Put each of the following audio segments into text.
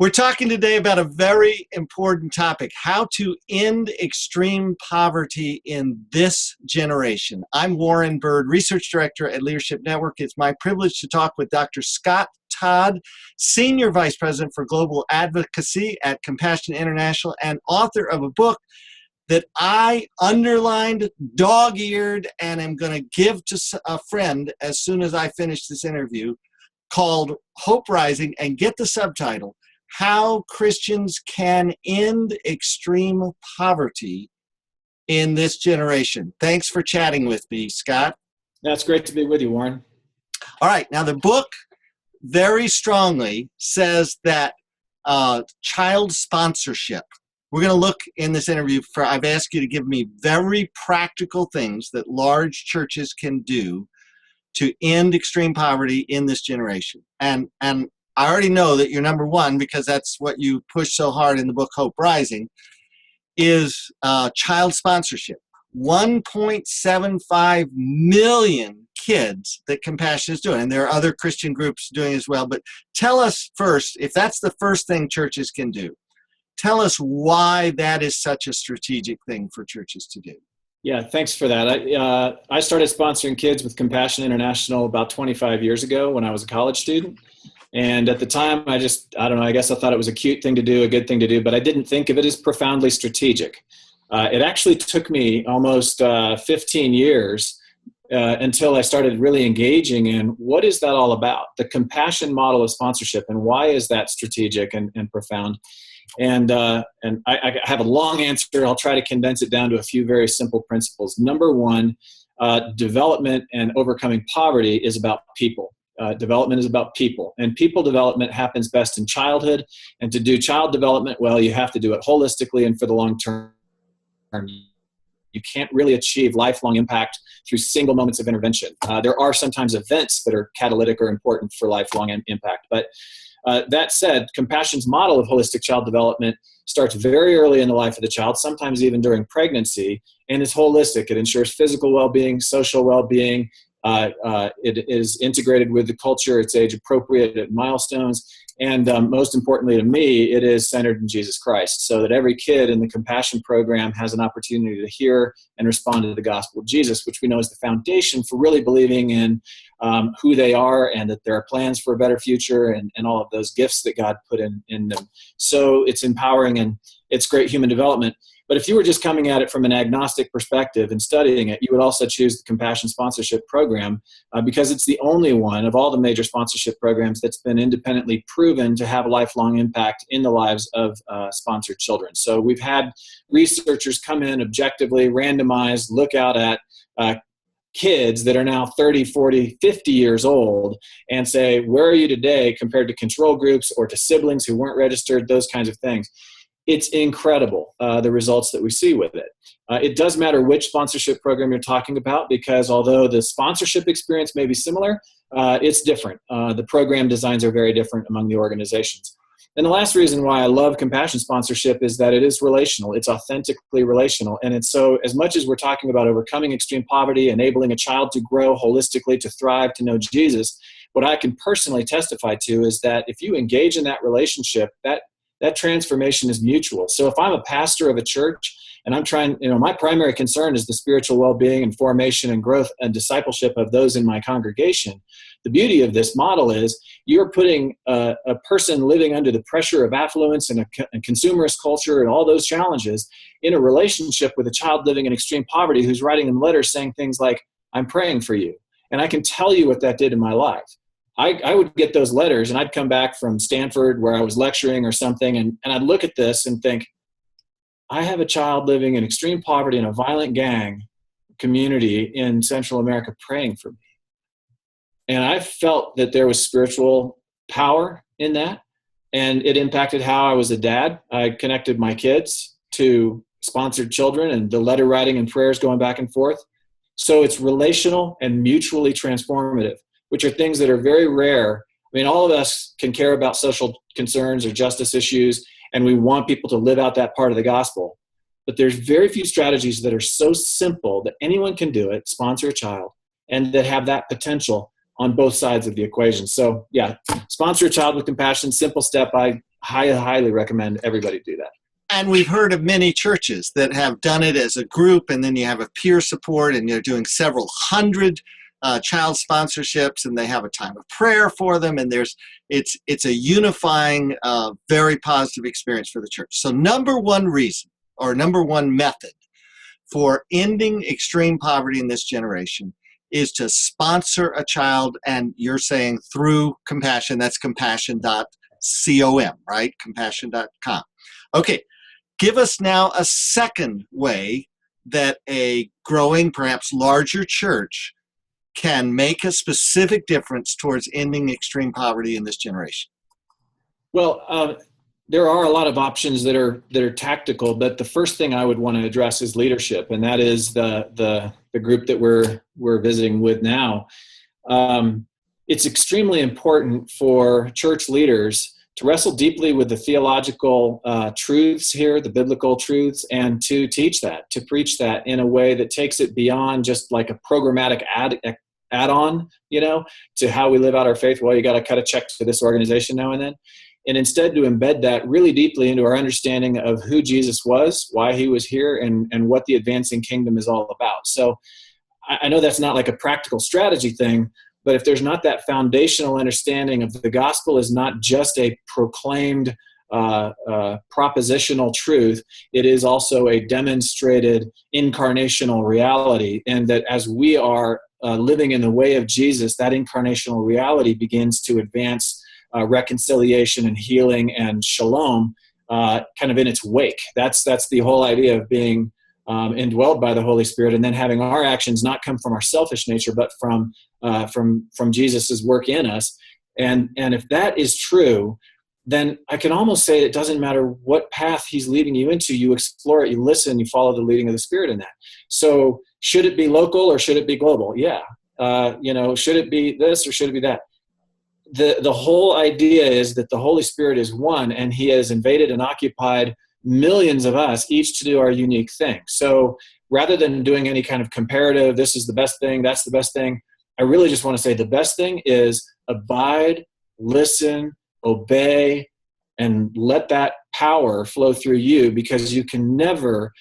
We're talking today about a very important topic, how to end extreme poverty in this generation. I'm Warren Bird, Research Director at Leadership Network. It's my privilege to talk with Dr. Scott Todd, Senior Vice President for Global Advocacy at Compassion International and author of a book that I underlined, dog-eared, and am going to give to a friend as soon as I finish this interview, called Hope Rising, and get the subtitle, How Christians Can End Extreme Poverty in This Generation. Thanks for chatting with me, Scott. That's great to be with you, Warren. All right. Now, the book very strongly says that child sponsorship. We're going to look in this interview for, I've asked you to give me very practical things that large churches can do to end extreme poverty in this generation. And I already know that you're number one, because that's what you push so hard in the book, Hope Rising, is child sponsorship. 1.75 million kids that Compassion is doing. And there are other Christian groups doing as well. But tell us first, if that's the first thing churches can do, tell us why that is such a strategic thing for churches to do. Yeah, thanks for that. I started sponsoring kids with Compassion International about 25 years ago when I was a college student. And at the time, I don't know, I guess I thought it was a cute thing to do, a good thing to do, but I didn't think of it as profoundly strategic. It actually took me almost 15 years until I started really engaging in what is that all about, the compassion model of sponsorship, and why is that strategic and profound? And I have a long answer. I'll try to condense it down to a few very simple principles. Number one, development and overcoming poverty is about people. Development is about people, and people development happens best in childhood. And to do child development well, you have to do it holistically and for the long term. You can't really achieve lifelong impact through single moments of intervention. There are sometimes events that are catalytic or important for lifelong impact. But that said, Compassion's model of holistic child development starts very early in the life of the child, sometimes even during pregnancy, and is holistic. It ensures physical well-being, social well-being. It is integrated with the culture. It's age-appropriate at milestones. And most importantly to me, it is centered in Jesus Christ, so that every kid in the Compassion program has an opportunity to hear and respond to the gospel of Jesus, which we know is the foundation for really believing in who they are and that there are plans for a better future and all of those gifts that God put in them. So it's empowering and it's great human development. But if you were just coming at it from an agnostic perspective and studying it, you would also choose the Compassion Sponsorship Program because it's the only one of all the major sponsorship programs that's been independently proven to have a lifelong impact in the lives of sponsored children. So we've had researchers come in objectively, randomized, look out at kids that are now 30, 40, 50 years old and say, where are you today compared to control groups or to siblings who weren't registered, those kinds of things. It's incredible, the results that we see with it. It does matter which sponsorship program you're talking about, because although the sponsorship experience may be similar, it's different. The program designs are very different among the organizations. And the last reason why I love Compassion sponsorship is that it is relational. It's authentically relational. And it's so, as much as we're talking about overcoming extreme poverty, enabling a child to grow holistically, to thrive, to know Jesus, what I can personally testify to is that if you engage in that relationship, that transformation is mutual. So if I'm a pastor of a church and I'm trying, my primary concern is the spiritual well-being and formation and growth and discipleship of those in my congregation, the beauty of this model is you're putting a person living under the pressure of affluence and a consumerist culture and all those challenges in a relationship with a child living in extreme poverty who's writing them letters saying things like, I'm praying for you. And I can tell you what that did in my life. I would get those letters and I'd come back from Stanford where I was lecturing or something and I'd look at this and think, I have a child living in extreme poverty in a violent gang community in Central America praying for me. And I felt that there was spiritual power in that, and it impacted how I was a dad. I connected my kids to sponsored children and the letter writing and prayers going back and forth. So it's relational and mutually transformative, which are things that are very rare. I mean, all of us can care about social concerns or justice issues, and we want people to live out that part of the gospel. But there's very few strategies that are so simple that anyone can do it, sponsor a child, and that have that potential on both sides of the equation. So yeah, sponsor a child with compassion, simple step. I highly recommend everybody do that. And we've heard of many churches that have done it as a group, and then you have a peer support, and you're doing several hundred child sponsorships, and they have a time of prayer for them, and it's a unifying, very positive experience for the church. So number one reason, or number one method for ending extreme poverty in this generation is to sponsor a child, and you're saying through Compassion. That's compassion.com, right? Compassion.com. Okay. Give us now a second way that a growing, perhaps larger church can make a specific difference towards ending extreme poverty in this generation. Well, there are a lot of options that are tactical, but the first thing I would want to address is leadership, and that is the group that we're visiting with now. It's extremely important for church leaders to wrestle deeply with the theological truths here, the biblical truths, and to teach that, to preach that in a way that takes it beyond just like a programmatic add-on, to how we live out our faith. Well, you got to cut a check to this organization now and then. And instead to embed that really deeply into our understanding of who Jesus was, why he was here, and what the advancing kingdom is all about. So I know that's not like a practical strategy thing, but if there's not that foundational understanding of the gospel is not just a proclaimed propositional truth, it is also a demonstrated incarnational reality. And that as we are living in the way of Jesus, that incarnational reality begins to advance reconciliation and healing and shalom kind of in its wake. That's the whole idea of being indwelled by the Holy Spirit, and then having our actions not come from our selfish nature, but from Jesus's work in us. And if that is true, then I can almost say it doesn't matter what path he's leading you into. You explore it, you listen, you follow the leading of the Spirit in that. So should it be local or should it be global? Yeah. Should it be this or should it be that? The whole idea is that the Holy Spirit is one, and he has invaded and occupied millions of us, each to do our unique thing. So rather than doing any kind of comparative, this is the best thing, that's the best thing, I really just want to say the best thing is abide, listen, obey, and let that power flow through you, because you can never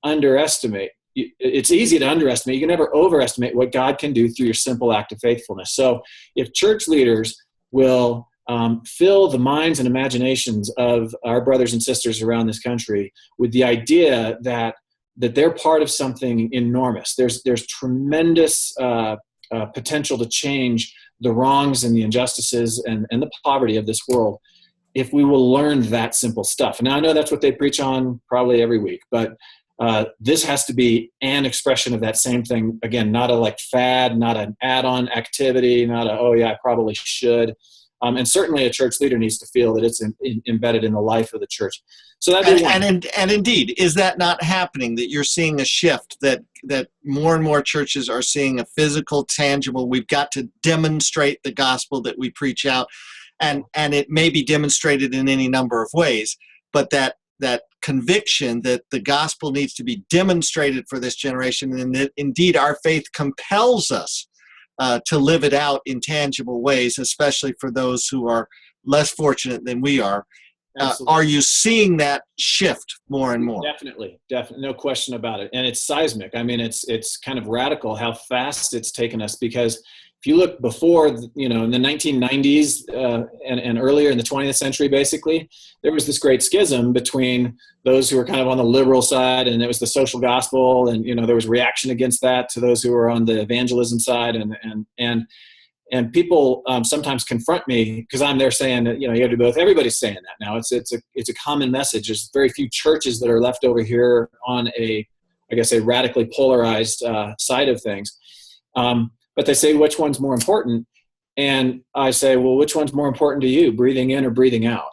underestimate. It's easy to underestimate. You can never overestimate what God can do through your simple act of faithfulness. So if church leaders will fill the minds and imaginations of our brothers and sisters around this country with the idea that they're part of something enormous. There's tremendous potential to change the wrongs and the injustices and the poverty of this world if we will learn that simple stuff. And I know that's what they preach on probably every week, but this has to be an expression of that same thing. Again, not a like fad, not an add-on activity, not a, oh yeah, I probably should. And certainly a church leader needs to feel that it's embedded in the life of the church. So that'd be one. And indeed, is that not happening, that you're seeing a shift, that more and more churches are seeing a physical, tangible, we've got to demonstrate the gospel that we preach out, and it may be demonstrated in any number of ways, but that conviction that the gospel needs to be demonstrated for this generation, and that indeed our faith compels us to live it out in tangible ways, especially for those who are less fortunate than we are. Are you seeing that shift more and more? Definitely, no question about it. And it's seismic. I mean, it's kind of radical how fast it's taken us, because if you look before, in the 1990s and earlier in the 20th century, basically, there was this great schism between those who were kind of on the liberal side, and it was the social gospel, and there was reaction against that, to those who were on the evangelism side, and people sometimes confront me because I'm there saying that you got to do both. Everybody's saying that now. It's a common message. There's very few churches that are left over here on a radically polarized side of things. But they say, which one's more important? And I say, well, which one's more important to you, breathing in or breathing out?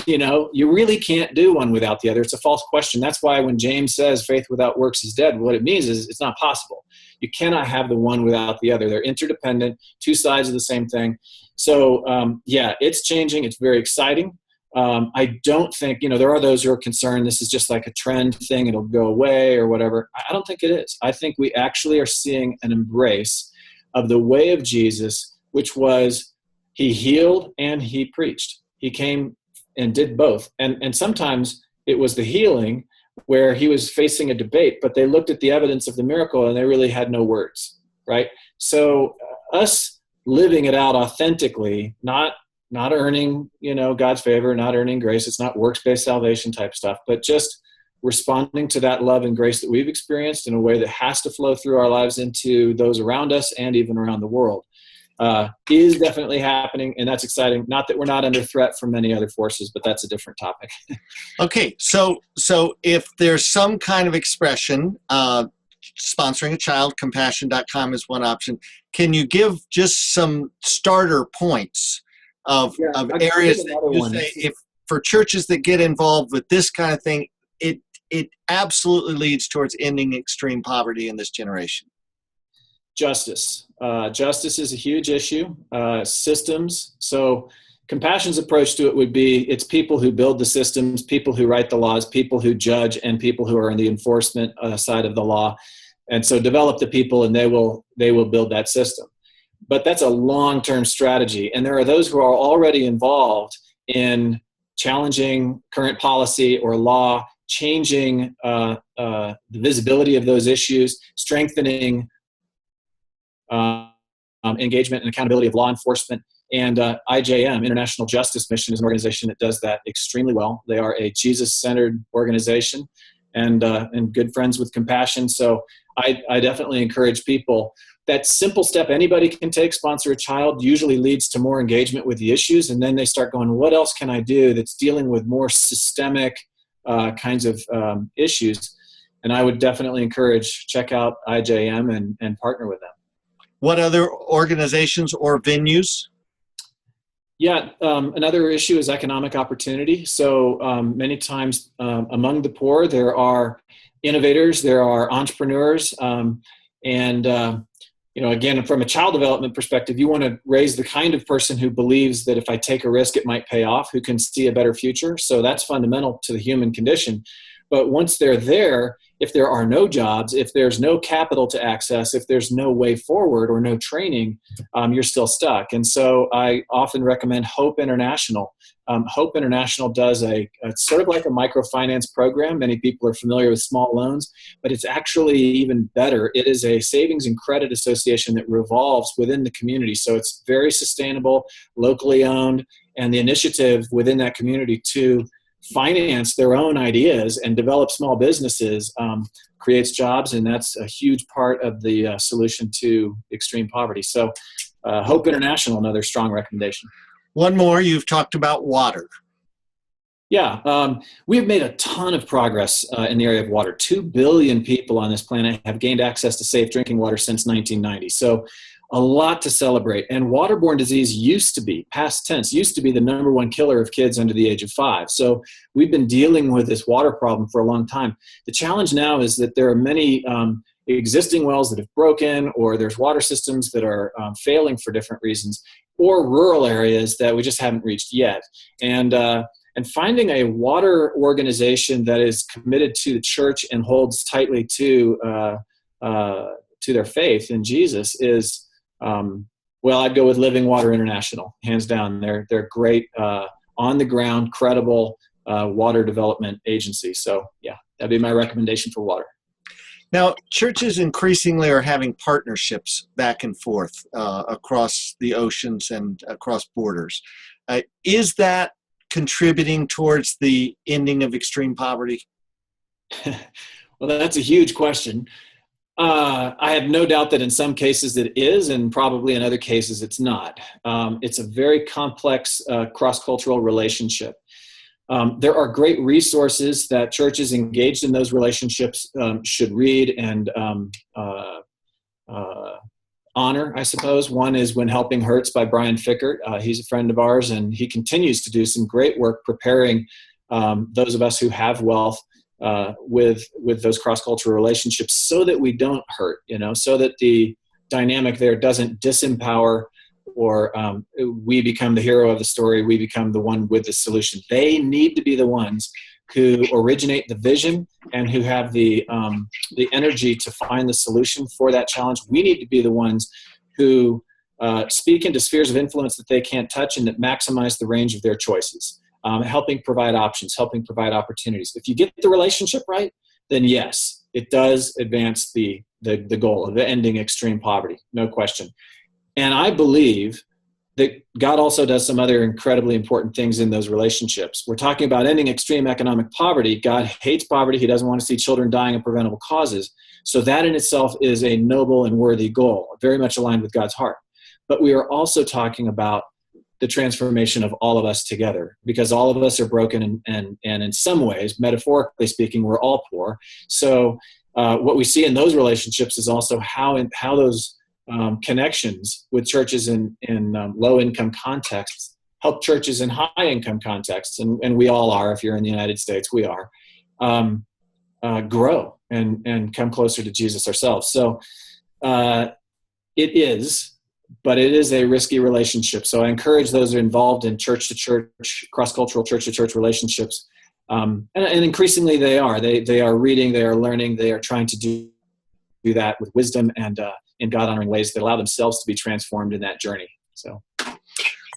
You really can't do one without the other. It's a false question. That's why when James says faith without works is dead, what it means is it's not possible. You cannot have the one without the other. They're interdependent, two sides of the same thing. So, it's changing. It's very exciting. I don't think, there are those who are concerned this is just like a trend thing, it'll go away or whatever. I don't think it is. I think we actually are seeing an embrace of the way of Jesus, which was he healed and he preached. He came and did both. And sometimes it was the healing where he was facing a debate, but they looked at the evidence of the miracle and they really had no words, right? So us living it out authentically, not earning, God's favor, not earning grace. It's not works-based salvation type stuff, but just responding to that love and grace that we've experienced in a way that has to flow through our lives into those around us and even around the world, is definitely happening. And that's exciting. Not that we're not under threat from many other forces, but that's a different topic. Okay. So if there's some kind of expression, sponsoring a child, compassion.com is one option. Can you give just some starter points of areas that you say, if for churches that get involved with this kind of thing, it absolutely leads towards ending extreme poverty in this generation? Justice. Justice is a huge issue. Systems. So Compassion's approach to it would be, it's people who build the systems, people who write the laws, people who judge, and people who are on the enforcement side of the law. And so develop the people and they will build that system. But that's a long-term strategy. And there are those who are already involved in challenging current policy or law, changing the visibility of those issues, strengthening engagement and accountability of law enforcement. And IJM, International Justice Mission, is an organization that does that extremely well. They are a Jesus-centered organization and good friends with Compassion. So I definitely encourage people. That simple step anybody can take, sponsor a child, usually leads to more engagement with the issues. And then they start going, what else can I do that's dealing with more systemic kinds of issues? And I would definitely encourage, check out IJM and partner with them. What other organizations or venues? Yeah, another issue is economic opportunity. So many times among the poor, there are innovators, there are entrepreneurs, again, from a child development perspective, you want to raise the kind of person who believes that if I take a risk, it might pay off, who can see a better future. So that's fundamental to the human condition. But once they're there, if there are no jobs, if there's no capital to access, if there's no way forward or no training, you're still stuck. And so I often recommend Hope International. Hope International does it's sort of like a microfinance program. Many people are familiar with small loans, but it's actually even better. It is a savings and credit association that revolves within the community. So it's very sustainable, locally owned, and the initiative within that community to finance their own ideas and develop small businesses creates jobs, and that's a huge part of the solution to extreme poverty. So Hope International, another strong recommendation. One more, you've talked about water. Yeah, we have made a ton of progress in the area of water. 2 billion people on this planet have gained access to safe drinking water since 1990. So a lot to celebrate. And waterborne disease used to be, past tense, used to be the number one killer of kids under the age of 5. So we've been dealing with this water problem for a long time. The challenge now is that there are many existing wells that have broken, or there's water systems that are failing for different reasons, or rural areas that we just haven't reached yet. And finding a water organization that is committed to the church and holds tightly to their faith in Jesus is, I'd go with Living Water International, hands down. They're great, on the ground, credible water development agency. So yeah, that'd be my recommendation for water. Now, churches increasingly are having partnerships back and forth across the oceans and across borders. Is that contributing towards the ending of extreme poverty? Well, that's a huge question. I have no doubt that in some cases it is, and probably in other cases it's not. It's a very complex cross-cultural relationship. There are great resources that churches engaged in those relationships should read and honor, I suppose. One is When Helping Hurts by Brian Fickert. He's a friend of ours, and he continues to do some great work preparing those of us who have wealth with those cross-cultural relationships so that we don't hurt, so that the dynamic there doesn't disempower or we become the hero of the story, we become the one with the solution. They need to be the ones who originate the vision and who have the energy to find the solution for that challenge. We need to be the ones who speak into spheres of influence that they can't touch and that maximize the range of their choices. helping provide options, helping provide opportunities. If you get the relationship right, then yes, it does advance the goal of ending extreme poverty, no question. And I believe that God also does some other incredibly important things in those relationships. We're talking about ending extreme economic poverty. God hates poverty. He doesn't want to see children dying of preventable causes. So that in itself is a noble and worthy goal, very much aligned with God's heart. But we are also talking about the transformation of all of us together, because all of us are broken, and in some ways, metaphorically speaking, we're all poor. So what we see in those relationships is also how those connections with churches in low-income contexts help churches in high-income contexts, and we all are. If you're in the United States, we are, grow and come closer to Jesus ourselves. So it is a risky relationship. So I encourage those who are involved in church-to-church, cross-cultural church-to-church relationships, and increasingly they are. They are reading, they are learning, they are trying to do that with wisdom and in God-honoring ways that allow themselves to be transformed in that journey. So,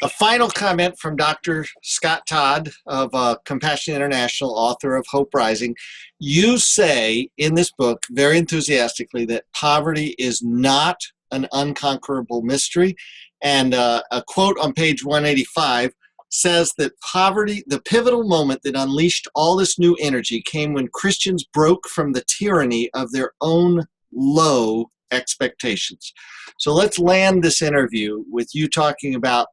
a final comment from Dr. Scott Todd of Compassion International, author of Hope Rising. You say in this book very enthusiastically that poverty is not an unconquerable mystery. And a quote on page 185 says that poverty, the pivotal moment that unleashed all this new energy, came when Christians broke from the tyranny of their own low expectations. So let's land this interview with you talking about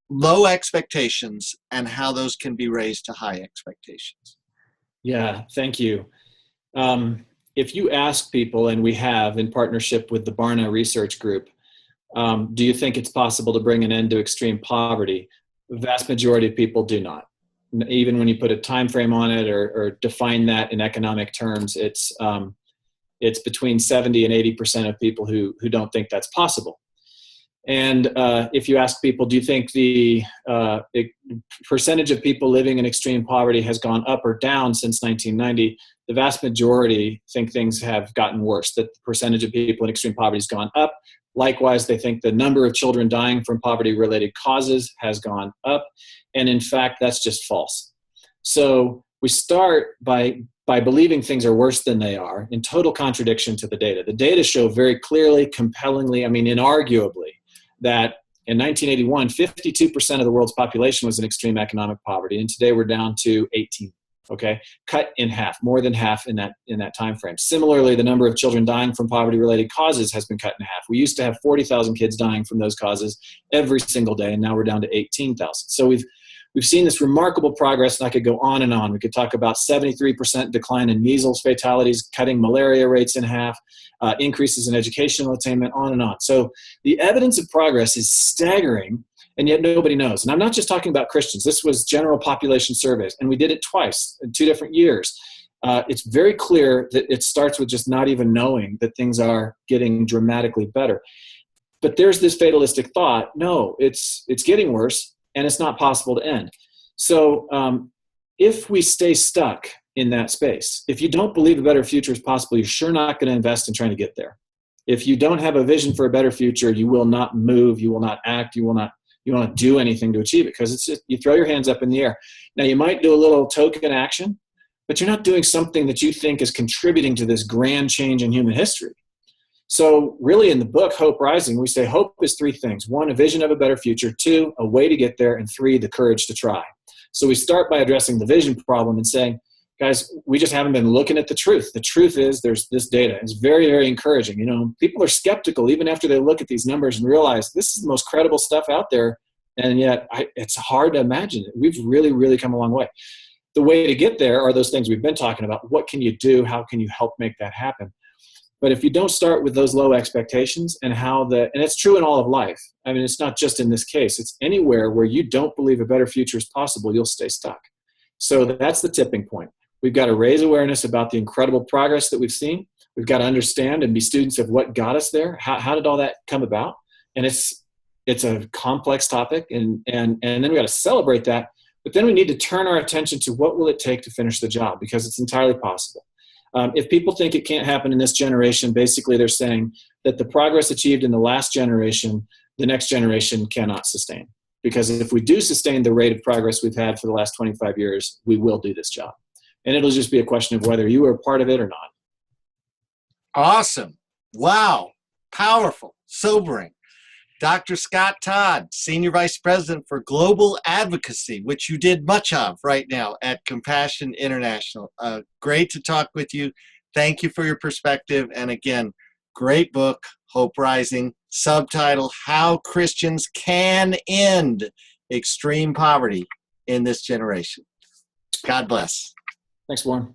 low expectations and how those can be raised to high expectations. Yeah, thank you. If you ask people, and we have in partnership with the Barna Research Group, do you think it's possible to bring an end to extreme poverty? The vast majority of people do not. Even when you put a time frame on it or define that in economic terms, it's between 70 and 80% of people who don't think that's possible. And if you ask people, do you think the percentage of people living in extreme poverty has gone up or down since 1990? The vast majority think things have gotten worse, that the percentage of people in extreme poverty has gone up. Likewise, they think the number of children dying from poverty-related causes has gone up. And in fact, that's just false. So we start by believing things are worse than they are, in total contradiction to the data. The data show very clearly, compellingly, inarguably, that in 1981, 52% of the world's population was in extreme economic poverty, and today we're down to 18. Okay, cut in half, more than half in that time frame. Similarly, the number of children dying from poverty-related causes has been cut in half. We used to have 40,000 kids dying from those causes every single day, and now we're down to 18,000. So we've seen this remarkable progress, and I could go on and on. We could talk about 73% decline in measles fatalities, cutting malaria rates in half, increases in educational attainment, on and on. So the evidence of progress is staggering, and yet nobody knows. And I'm not just talking about Christians. This was general population surveys, and we did it twice in 2 different years. It's very clear that it starts with just not even knowing that things are getting dramatically better. But there's this fatalistic thought, no, it's getting worse, and it's not possible to end. So if we stay stuck in that space, if you don't believe a better future is possible, you're sure not going to invest in trying to get there. If you don't have a vision for a better future, you will not move, you will not act, you will not do anything to achieve it, because it's just, you throw your hands up in the air. Now, you might do a little token action, but you're not doing something that you think is contributing to this grand change in human history. So really in the book, Hope Rising, we say hope is 3 things. 1, a vision of a better future. 2, a way to get there. And 3, the courage to try. So we start by addressing the vision problem and saying, guys, we just haven't been looking at the truth. The truth is there's this data. It's very, very encouraging. People are skeptical even after they look at these numbers and realize this is the most credible stuff out there. And yet it's hard to imagine it. We've really, really come a long way. The way to get there are those things we've been talking about. What can you do? How can you help make that happen? But if you don't start with those low expectations and and it's true in all of life. It's not just in this case. It's anywhere where you don't believe a better future is possible, you'll stay stuck. So that's the tipping point. We've got to raise awareness about the incredible progress that we've seen. We've got to understand and be students of what got us there. How did all that come about? And it's a complex topic, and then we got to celebrate that. But then we need to turn our attention to what will it take to finish the job, because it's entirely possible. If people think it can't happen in this generation, basically they're saying that the progress achieved in the last generation, the next generation cannot sustain. Because if we do sustain the rate of progress we've had for the last 25 years, we will do this job. And it'll just be a question of whether you are part of it or not. Awesome. Wow. Powerful. Sobering. Dr. Scott Todd, Senior Vice President for Global Advocacy, which you did much of right now at Compassion International. Great to talk with you. Thank you for your perspective. And again, great book, Hope Rising, subtitle, How Christians Can End Extreme Poverty in This Generation. God bless. Thanks, Warren.